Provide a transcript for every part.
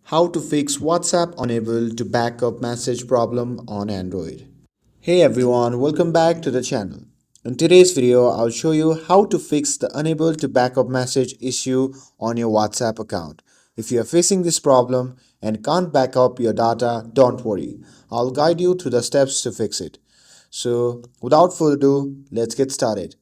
How to fix WhatsApp unable to backup message problem on Android. Hey everyone, welcome back to the channel. In today's video, I'll show you how to fix the unable to backup message issue on your WhatsApp account. If you are facing this problem and can't back up your data, don't worry. I'll guide you through the steps to fix it. So, without further ado, let's get started.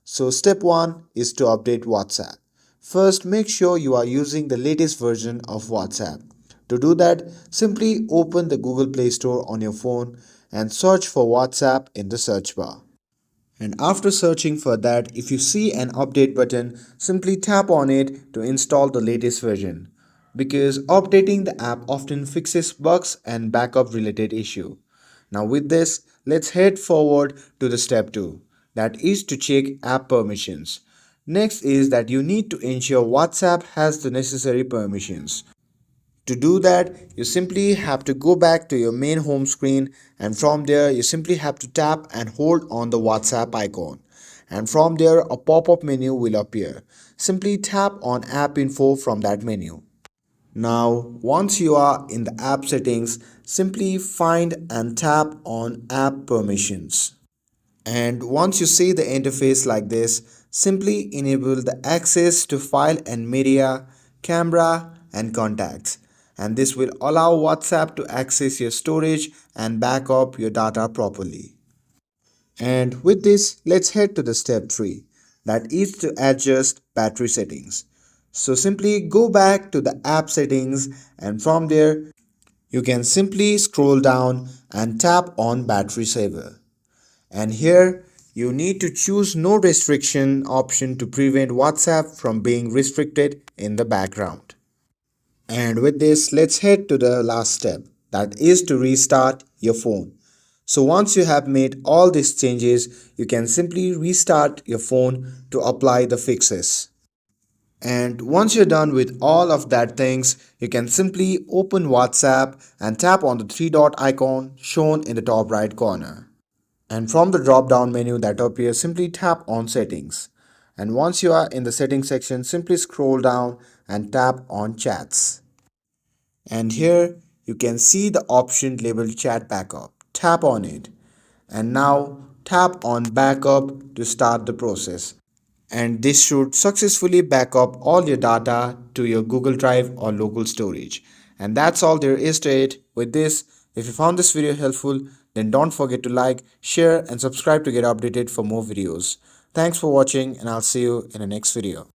So step 1 is to update WhatsApp. First, make sure you are using the latest version of WhatsApp. To do that, simply open the Google Play Store on your phone and search for WhatsApp in the search bar. And after searching for that, if you see an update button, simply tap on it to install the latest version. Because updating the app often fixes bugs and backup related issue. Now with this, let's head forward to the step 2, that is to check app permissions. Next is that you need to ensure WhatsApp has the necessary permissions. To do that, you simply have to go back to your main home screen, and from there you simply have to tap and hold on the WhatsApp icon. And from there a pop-up menu will appear. Simply tap on app info from that menu. Now, once you are in the app settings, simply find and tap on app permissions. And once you see the interface like this, simply enable the access to file and media, camera and contacts. And this will allow WhatsApp to access your storage and back up your data properly. And with this, let's head to the step 3, that is to adjust battery settings. So simply go back to the app settings, and from there you can simply scroll down and tap on battery saver. And here you need to choose no restriction option to prevent WhatsApp from being restricted in the background. And with this, let's head to the last step, that is to restart your phone. So once you have made all these changes, you can simply restart your phone to apply the fixes. And once you're done with all of that things, you can simply open WhatsApp and tap on the three dot icon shown in the top right corner. And from the drop down menu that appears, simply tap on settings. And once you are in the settings section, simply scroll down and tap on chats. And here you can see the option labeled chat backup. Tap on it. And now tap on backup to start the process. And this should successfully back up all your data to your Google Drive or local storage. And that's all there is to it. With this, if you found this video helpful, then don't forget to like, share and subscribe to get updated for more videos. Thanks for watching, and I'll see you in the next video.